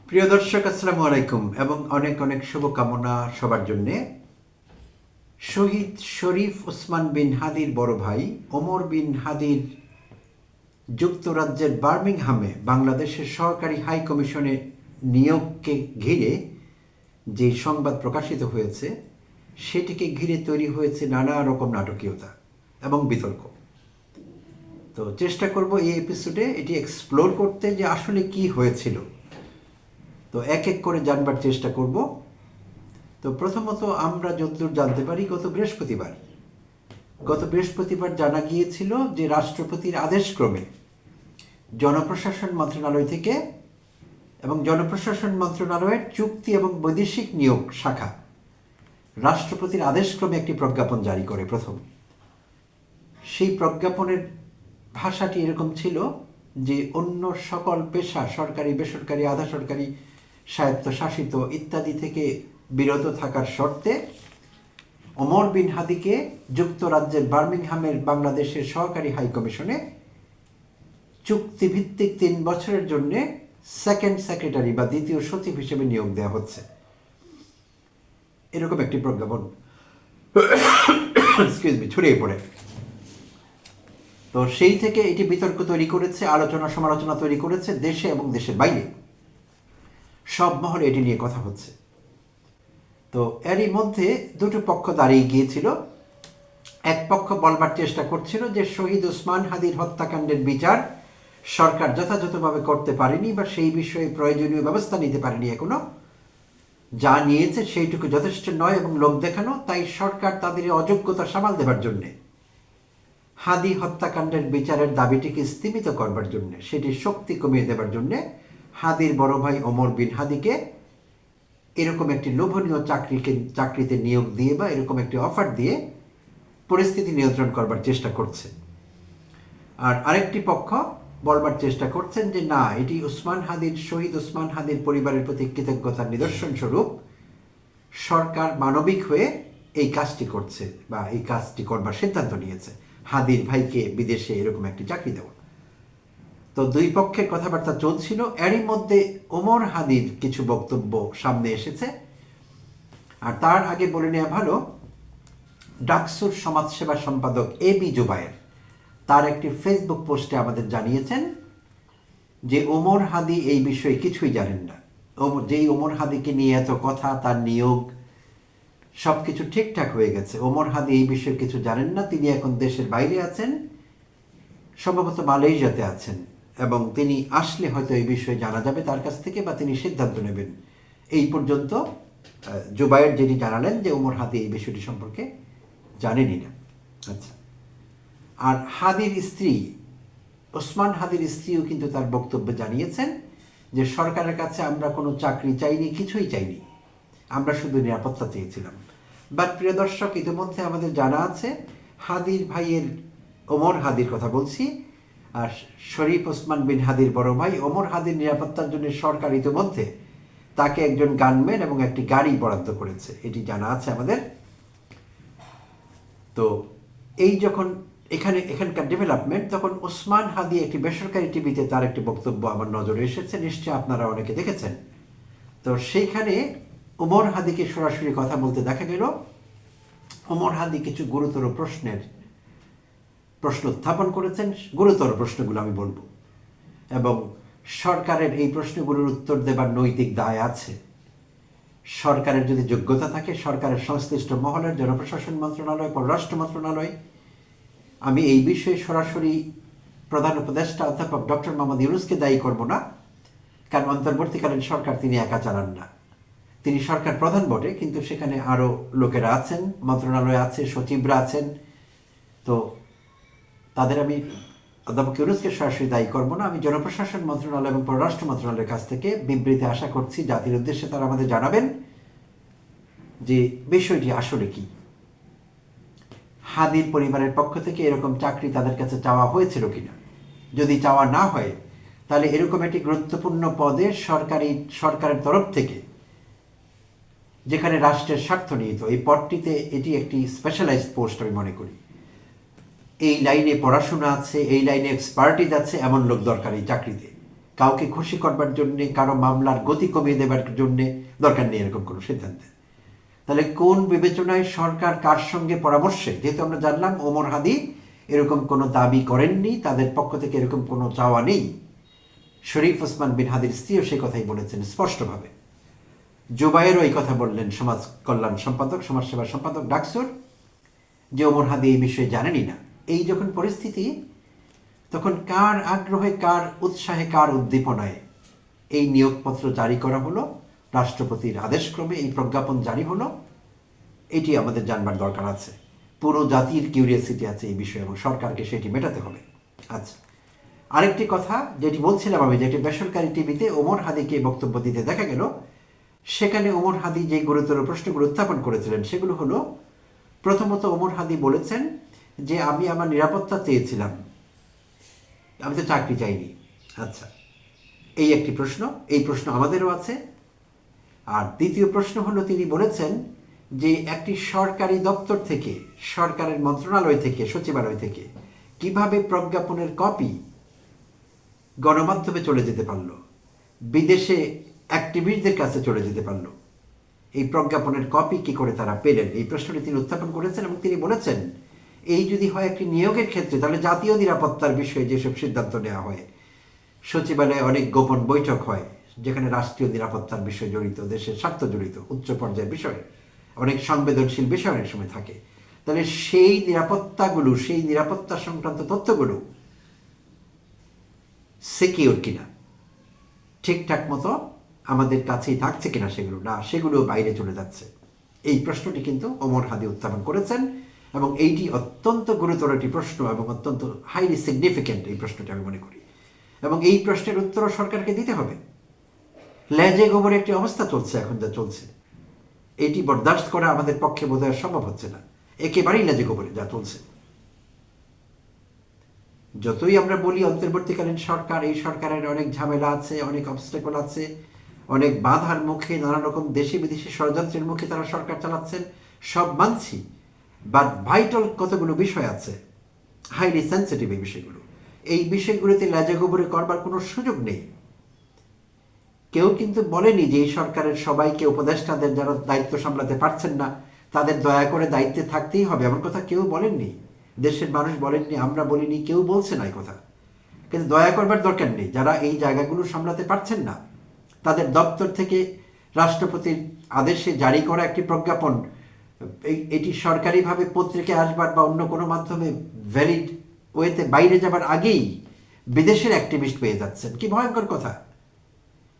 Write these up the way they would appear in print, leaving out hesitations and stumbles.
প্রিয় দর্শক, আসসালামু আলাইকুম এবং অনেক অনেক শুভকামনা সবার জন্যে। শহীদ শরীফ ওসমান বিন হাদির বড় ভাই ওমর বিন হাদির যুক্তরাজ্যের বার্মিংহামে বাংলাদেশের সহকারী হাই কমিশনে নিয়োগকে ঘিরে যে সংবাদ প্রকাশিত হয়েছে, সেটিকে ঘিরে তৈরি হয়েছে নানা রকম নাটকীয়তা এবং বিতর্ক। তো চেষ্টা করব এই এপিসোডে এটি এক্সপ্লোর করতে যে আসলে কি হয়েছিল। তো এক এক করে জানবার চেষ্টা করব। তো প্রথমত আমরা যতদূর জানতে পারি, গত বৃহস্পতিবার জানা গিয়েছিল যে রাষ্ট্রপতির আদেশক্রমে জনপ্রশাসন মন্ত্রণালয় থেকে এবং জনপ্রশাসন মন্ত্রণালয়ের চুক্তি এবং বৈদেশিক নিয়োগ শাখা রাষ্ট্রপতির আদেশক্রমে একটি প্রজ্ঞাপন জারি করে। প্রথম সেই প্রজ্ঞাপনের ভাষাটি এরকম ছিল যে অন্য সকল পেশা, সরকারি, বেসরকারি, আধা সরকারি, স্বায়ত্তশাসিত ইত্যাদি থেকে বিরত থাকার শর্তে ওমর বিন হাদিকে যুক্তরাজ্যের বার্মিংহামের বাংলাদেশের সহকারী হাই কমিশনে চুক্তিভিত্তিক ৩ বছরের জন্য সেকেন্ড সেক্রেটারি বা দ্বিতীয় সচিব হিসেবে নিয়োগ দেওয়া হচ্ছে, এরকম একটি প্রজ্ঞাপন ছড়িয়ে পড়ে। তো সেই থেকে এটি বিতর্ক তৈরি করেছে, আলোচনা সমালোচনা তৈরি করেছে দেশে এবং দেশের বাইরে। সব মহলে এটি নিয়ে কথা হচ্ছে। তো এরই মধ্যে দুটো পক্ষ দাঁড়িয়ে গিয়েছিল। এক পক্ষ বলবার চেষ্টা করছিল যে শহীদ ওসমান হাদির হত্যাকাণ্ডের বিচার সরকার যথাযথভাবে করতে পারেনি বা সেই বিষয়ে প্রয়োজনীয় ব্যবস্থা নিতে পারেনি এখনো, যা নিয়েছে সেইটুকু যথেষ্ট নয় এবং লোক দেখানো, তাই সরকার তাদের অযোগ্যতা সামাল দেবার জন্যে হাদি হত্যাকাণ্ডের বিচারের দাবিটিকে স্তীমিত করবার জন্যে, সেটির শক্তি কমিয়ে দেবার জন্যে হাদির বড় ভাই ওমর বিন হাদিকে এরকম একটি লোভনীয় চাকরিতে নিয়োগ দিয়ে বা এরকম একটি অফার দিয়ে পরিস্থিতি নিয়ন্ত্রণ করবার চেষ্টা করছে। আর আরেকটি পক্ষ বলবার চেষ্টা করছেন যে না, এটি শহীদ ওসমান হাদির পরিবারের প্রতি কৃতজ্ঞতার নিদর্শন স্বরূপ সরকার মানবিক হয়ে এই কাজটি করছে বা এই কাজটি করবার সিদ্ধান্ত নিয়েছে, হাদির ভাইকে বিদেশে এরকম একটি চাকরি দেওয়া। তো দুই পক্ষের কথাবার্তা চলছিল। এরই মধ্যে ওমর হাদির কিছু বক্তব্য সামনে এসেছে। আর তার আগে বলে নেওয়া ভালো, ডাকসুর সমাজসেবা সম্পাদক এবি জুবায়ের তার একটি ফেসবুক পোস্টে আমাদের জানিয়েছেন যে ওমর হাদি এই বিষয়ে কিছুই জানেন না। যেই ওমর হাদিকে নিয়ে এত কথা, তার নিয়োগ সব কিছু ঠিকঠাক হয়ে গেছে, ওমর হাদি এই বিষয়ে কিছু জানেন না। তিনি এখন দেশের বাইরে আছেন, সম্ভবত মালয়েশিয়াতে আছেন, এবং তিনি আসলে হয়তো এই বিষয়ে জানা যাবে তার কাছ থেকে বা তিনি সিদ্ধান্ত নেবেন। এই পর্যন্ত জুবায়ের যেটি জানালেন যে ওমর হাদি এই বিষয়টি সম্পর্কে জানেনই না। আচ্ছা, আর হাদির স্ত্রী, ওসমান হাদির স্ত্রীও কিন্তু তার বক্তব্যে জানিয়েছেন যে সরকারের কাছে আমরা কোনো চাকরি চাইনি, কিছুই চাইনি, আমরা শুধু নিরাপত্তা চেয়েছিলাম। বাট প্রিয় দর্শক, ইতিমধ্যে আমাদের জানা আছে হাদির ভাইয়ের, ওমর হাদির কথা বলছি, আর শরীফ ওসমান বিন হাদির বড় ভাই ওমর হাদির নিরাপত্তার জন্য সরকার ইতিমধ্যে তাকে একজন গানম্যান এবং একটি গাড়ি বরাদ্দ করেছে, এটি জানা আছে আমাদের। তো এই যখন এখানকার ডেভেলপমেন্ট, তখন ওসমান হাদি একটি বেসরকারি টিভিতে তার একটি বক্তব্য আমার নজরে এসেছে, নিশ্চয়ই আপনারা অনেকে দেখেছেন। তো সেইখানে ওমর হাদিকে সরাসরি কথা বলতে দেখা গেল। ওমর হাদি কিছু গুরুতর প্রশ্ন উত্থাপন করেছেন, গুরুতর প্রশ্নগুলো আমি বলবো, এবং সরকারের এই প্রশ্নগুলোর উত্তর দেবার নৈতিক দায় আছে। সরকারের যদি যোগ্যতা থাকে, সরকারের সংশ্লিষ্ট মহলের, জনপ্রশাসন মন্ত্রণালয়, পররাষ্ট্র মন্ত্রণালয়, আমি এই বিষয়ে সরাসরি প্রধান উপদেষ্টা অধ্যাপক ডক্টর মোহাম্মদ ইউনূসকে দায়ী করব না, কারণ অন্তর্বর্তীকালীন সরকার তিনি একা চালান না, তিনি সরকার প্রধান বটে, কিন্তু সেখানে আরও লোকেরা আছেন, মন্ত্রণালয় আছে, সচিবরা আছেন। তো তাদের আমি অধ্যাপক ইউনূসকে সরাসরি দায়ী করব না। আমি জনপ্রশাসন মন্ত্রণালয় এবং পররাষ্ট্র মন্ত্রণালয়ের কাছ থেকে বিবৃতি আশা করছি, জাতির উদ্দেশ্যে তারা আমাদের জানাবেন যে বিষয়টি আসলে কি। হাদির পরিবারের পক্ষ থেকে এরকম চাকরি তাদের কাছে চাওয়া হয়েছিল কিনা, যদি চাওয়া না হয় তাহলে এরকম একটি গুরুত্বপূর্ণ পদে সরকারের তরফ থেকে, যেখানে রাষ্ট্রের স্বার্থ নিহিত, এই পদটিতে এটি একটি স্পেশালাইজড পোস্ট আমি মনে করি। এই লাইনে পড়াশোনা আছে, এই লাইনে এক্সপার্টিজ আছে, এমন লোক দরকার এই চাকরিতে। কাউকে খুশি করবার জন্যে, কারো মামলার গতি কমিয়ে দেবার জন্যে দরকার নেই এরকম কোনো সিদ্ধান্তে। তাহলে কোন বিবেচনায় সরকার কার সঙ্গে পরামর্শে, যেহেতু আমরা জানলাম ওমর হাদি এরকম কোনো দাবি করেননি, তাদের পক্ষ থেকে এরকম কোনো চাওয়া নেই। শরীফ ওসমান বিন হাদির স্ত্রীও সেই কথাই বলেছেন স্পষ্টভাবে। জুবায়েরও এই কথা বললেন, সমাজ কল্যাণ সম্পাদক, সমাজসেবা সম্পাদক ডাকসুর, যে ওমর হাদি এই বিষয়ে জানেনই না। এই যখন পরিস্থিতি, তখন কার আগ্রহে, কার উৎসাহে, কার উদ্দীপনায় এই নিয়োগপত্র জারি করা হলো, রাষ্ট্রপতির আদেশক্রমে এই প্রজ্ঞাপন জারি হলো, এটি আমাদের জানবার দরকার আছে। পুরো জাতির কিউরিয়াসিটি আছে এই বিষয়ে এবং সরকারকে সেটি মেটাতে হবে। আচ্ছা, আরেকটি কথা যেটি বলছিলাম আমি, যেটি বেসরকারি টিভিতে ওমর হাদিকে বক্তব্য দিতে দেখা গেল, সেখানে ওমর হাদি যে গুরুতর প্রশ্নগুলো উত্থাপন করেছিলেন সেগুলো হলো, প্রথমত ওমর হাদি বলেছেন যে আমি আমার নিরাপত্তা চেয়েছিলাম, আমি তো চাকরি চাইনি। আচ্ছা, এই একটি প্রশ্ন, এই প্রশ্ন আমাদেরও আছে। আর দ্বিতীয় প্রশ্ন হলো, তিনি বলেছেন যে একটি সরকারি দপ্তর থেকে, সরকারের মন্ত্রণালয় থেকে, সচিবালয় থেকে কিভাবে প্রজ্ঞাপনের কপি গণমাধ্যমে চলে যেতে পারল, বিদেশে অ্যাক্টিভিস্টদের কাছে চলে যেতে পারল, এই প্রজ্ঞাপনের কপি কি করে তারা পেলেন, এই প্রশ্নটি তিনি উত্থাপন করেছেন। এবং তিনি বলেছেন, এই যদি হয় একটি নিয়োগের ক্ষেত্রে, তাহলে জাতীয় নিরাপত্তার বিষয়ে যেসব সিদ্ধান্ত নেওয়া হয়, সচিবালয়ে অনেক গোপন বৈঠক হয় যেখানে রাষ্ট্রীয় নিরাপত্তার বিষয় জড়িত, দেশের স্বার্থ জড়িত, উচ্চ পর্যায়ের বিষয়, অনেক সংবেদনশীল বিষয় অনেক সময় থাকে। তাহলে সেই নিরাপত্তাগুলো, সেই নিরাপত্তা সংক্রান্ত তথ্যগুলো সিকিউর কিনা, ঠিকঠাক মতো আমাদের কাছেই থাকছে কিনা, সেগুলো না, সেগুলো বাইরে চলে যাচ্ছে, এই প্রশ্নটি কিন্তু ওমর হাদি উত্থাপন করেছেন। এবং এইটি অত্যন্ত গুরুতর একটি প্রশ্ন এবং অত্যন্ত হাইলি সিগনিফিক্যান্ট এই প্রশ্নটি আমি মনে করি। এবং এই প্রশ্নের উত্তরও সরকারকে দিতে হবে। লেজে গোবরে একটি অবস্থা চলছে এখন, যা চলছে এটি বরদাস্ত করা আমাদের পক্ষে বোধহয় সম্ভব হচ্ছে না, একেবারেই লেজে গোবরে যা চলছে। যতই আমরা বলি অন্তর্বর্তীকালীন সরকার, এই সরকারের অনেক ঝামেলা আছে, অনেক অবস্টেকল আছে, অনেক বাধার মুখে, নানা রকম দেশি বিদেশি ষড়যন্ত্রের মুখে তারা সরকার চালাচ্ছেন, সব মানছি। বাট ভাইটাল কতগুলো বিষয় আছে, হাইলি সেন্সিটিভ এই বিষয়গুলো, এই বিষয়গুলোতে লেজে গোবরে করবার কোনো সুযোগ নেই। কেউ কিন্তু বলেনি যে এই সরকারের সবাইকে, উপদেষ্টাদের যারা দায়িত্ব সামলাতে পারছেন না তাদের দয়া করে দায়িত্বে থাকতেই হবে, এমন কথা কেউ বলেননি। দেশের মানুষ বলেননি, আমরা বলিনি, কেউ বলছে না এই কথা। কিন্তু দয়া করবার দরকার নেই, যারা এই জায়গাগুলো সামলাতে পারছেন না তাদের দপ্তর থেকে রাষ্ট্রপতির আদেশে জারি করা একটি প্রজ্ঞাপন, এটি সরকারিভাবে পত্রিকায় আসবার বা অন্য কোনো মাধ্যমে ভ্যালিড ওয়েতে বাইরে যাবার আগেই বিদেশের অ্যাক্টিভিস্ট পেয়ে যাচ্ছেন। কি ভয়ঙ্কর কথা!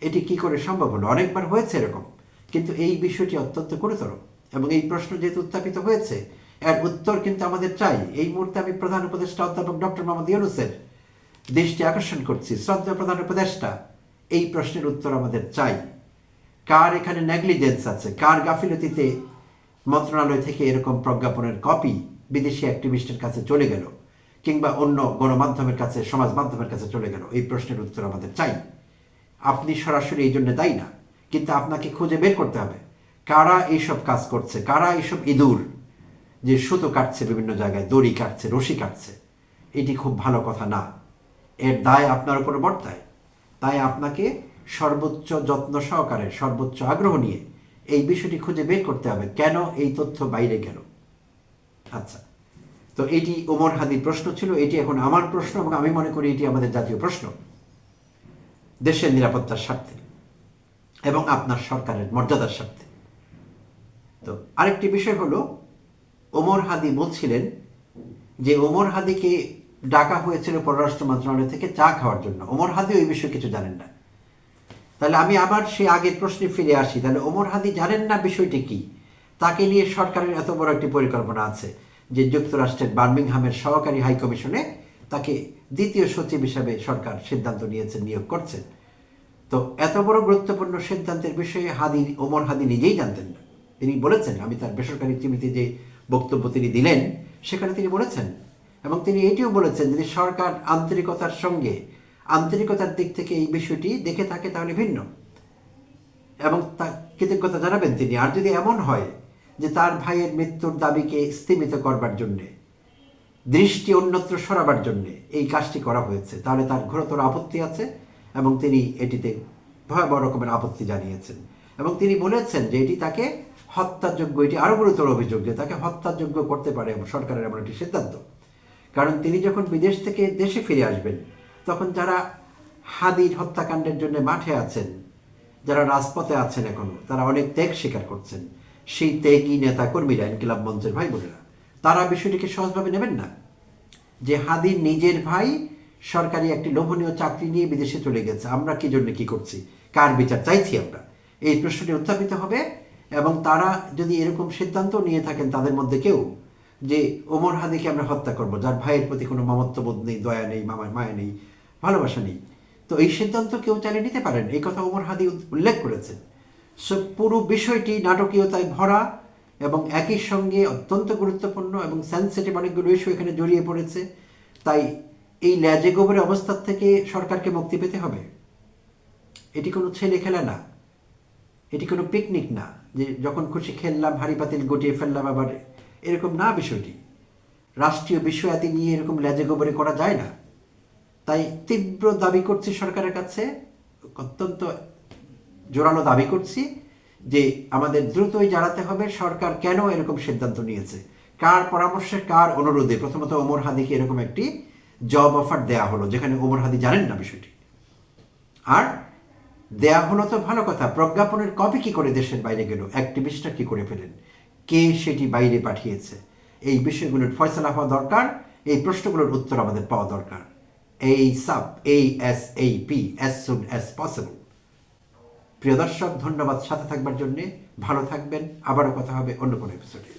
এটি কি করে সম্ভব হলো? অনেকবার হয়েছে এরকম, কিন্তু এই বিষয়টি অত্যন্ত গুরুতর। এবং এই প্রশ্ন যেহেতু উত্থাপিত হয়েছে, এর উত্তর কিন্তু আমাদের চাই। এই মুহূর্তে আমি প্রধান উপদেষ্টা অধ্যাপক ডক্টর মোহাম্মদ ইউনূসের দৃষ্টি আকর্ষণ করছি, শ্রদ্ধেয় প্রধান উপদেষ্টা, এই প্রশ্নের উত্তর আমাদের চাই। কার এখানে নেগলিজেন্স আছে, কার গাফিলতিতে মন্ত্রণালয় থেকে এরকম প্রজ্ঞাপনের কপি বিদেশি অ্যাক্টিভিস্টের কাছে চলে গেল, কিংবা অন্য গণমাধ্যমের কাছে, সমাজ মাধ্যমের কাছে চলে গেল, এই প্রশ্নের উত্তর আমাদের চাই। আপনি সরাসরি এই জন্য দায়ী না, কিন্তু আপনাকে খুঁজে বের করতে হবে কারা এইসব কাজ করছে, কারা এইসব ইঁদুর যে সুতো কাটছে, বিভিন্ন জায়গায় দড়ি কাটছে, রশি কাটছে। এটি খুব ভালো কথা না, এর দায় আপনার উপর বর্তায়। তাই আপনাকে সর্বোচ্চ যত্ন সহকারে, সর্বোচ্চ আগ্রহ নিয়ে এই বিষয়টি খুঁজে বের করতে হবে, কেন এই তথ্য বাইরে গেল। আচ্ছা, তো এটি ওমর হাদির প্রশ্ন ছিল, এটি এখন আমার প্রশ্ন, এবং আমি মনে করি এটি আমাদের জাতীয় প্রশ্ন, দেশের নিরাপত্তার স্বার্থে এবং আপনার সরকারের মর্যাদার স্বার্থে। তো আরেকটি বিষয় হলো, ওমর হাদি বলছিলেন যে ওমর হাদিকে ডাকা হয়েছিল পররাষ্ট্র মন্ত্রণালয় থেকে চা খাওয়ার জন্য। ওমর হাদি ওই বিষয়ে কিছু জানেন না। তাহলে আমি আবার সেই আগের প্রশ্নে ফিরে আসি, তাহলে ওমর হাদি জানেন না বিষয়টি কি? তাকে নিয়ে সরকারের এত বড় একটি পরিকল্পনা আছে যে যুক্তরাষ্ট্রের বার্মিংহামের সহকারী হাইকমিশনে তাকে দ্বিতীয় সচিব হিসাবে সরকার সিদ্ধান্ত নিয়েছেন, নিয়োগ করছেন। তো এত বড় গুরুত্বপূর্ণ সিদ্ধান্তের বিষয়ে ওমর হাদি নিজেই জানতেন না। তিনি বলেছেন, আমি তার বেসরকারি টিভিতে যে বক্তব্য তিনি দিলেন সেখানে তিনি বলেছেন, এবং তিনি এটিও বলেছেন, যদি সরকার আন্তরিকতার দিক থেকে এই বিষয়টি দেখে থাকে তাহলে ভিন্ন, এবং তা কৃতজ্ঞতা জানাবেন তিনি। আর যদি এমন হয় যে তার ভাইয়ের মৃত্যুর দাবিকে স্থিমিত করবার জন্যে, দৃষ্টি অন্যত্র সরাবার জন্যে এই কাজটি করা হয়েছে, তাহলে তার ঘোরতর আপত্তি আছে এবং তিনি এটিতে ভয়াবহ রকমের আপত্তি জানিয়েছেন এবং তিনি বলেছেন যে এটি তাকে হত্যাযোগ্য, এটি আরও গুরুতর অভিযোগ যে তাকে হত্যাযোগ্য করতে পারে সরকারের এমন একটি সিদ্ধান্ত। কারণ তিনি যখন বিদেশ থেকে দেশে ফিরে আসবেন তখন যারা হাদির হত্যাকাণ্ডের জন্য মাঠে আছেন, যারা রাজপথে আছেন এখনো, তারা অনেক ত্যাগ স্বীকার করছেন। সেই ত্যাগী নেতা কর্মীরা, ইনকিলাব মঞ্চের ভাই বোনেরা, তারা বিষয়টিকে সহজভাবে নেবেন না যে হাদির নিজের ভাই সরকারি একটি লোভনীয় চাকরি নিয়ে বিদেশে চলে গেছে, আমরা কি জন্য কি করছি, কার বিচার চাইছি আমরা, এই প্রশ্নটি উত্থাপিত হবে। এবং তারা যদি এরকম সিদ্ধান্ত নিয়ে থাকেন তাদের মধ্যে কেউ যে ওমর হাদিকে আমরা হত্যা করব, যার ভাইয়ের প্রতি কোনো মমত্ববোধ নেই, দয়া নেই, মায়া নেই, ভালোবাসা নেই, তো এই সিদ্ধান্ত কেউ চালিয়ে নিতে পারেন, এই কথা ওমর হাদি উল্লেখ করেছেন। সো পুরো বিষয়টি নাটকীয়তায় ভরা এবং একই সঙ্গে অত্যন্ত গুরুত্বপূর্ণ এবং সেন্সিটিভ অনেকগুলো ইস্যু এখানে জড়িয়ে পড়েছে। তাই এই ল্যাজে গোবরের অবস্থা থেকে সরকারকে মুক্তি পেতে হবে। এটি কোনো ছেলে খেলা না, এটি কোনো পিকনিক না যে যখন খুশি খেললাম, হাড়ি পাতিল গুটিয়ে ফেললাম, আবার এরকম না বিষয়টি। রাষ্ট্রীয় বিষয়াদি নিয়ে এরকম ল্যাজে গোবরে করা যায় না। তাই তীব্র দাবি করছি সরকারের কাছে, অত্যন্ত জোরালো দাবি করছি যে আমাদের দ্রুতই জানাতে হবে সরকার কেন এরকম সিদ্ধান্ত নিয়েছে, কার পরামর্শে, কার অনুরোধে প্রথমত ওমর হাদিকে এরকম একটি জব অফার দেয়া হলো যেখানে ওমর হাদি জানেন না বিষয়টি। আর দেয়া হলো তো ভালো কথা, প্রজ্ঞাপনের কপি কি করে দেশের বাইরে গেল, অ্যাক্টিভিস্টরা কি করে পেলেন, কে সেটি বাইরে পাঠিয়েছে, এই বিষয়গুলোর ফয়সলা হওয়া দরকার। এই প্রশ্নগুলোর উত্তর আমাদের পাওয়া দরকার ASAP as soon as possible। প্রিয় দর্শক, ধন্যবাদ সাথে থাকবার জন্যে। ভালো থাকবেন, আবারও কথা হবে অন্য কোনো এপিসোডে।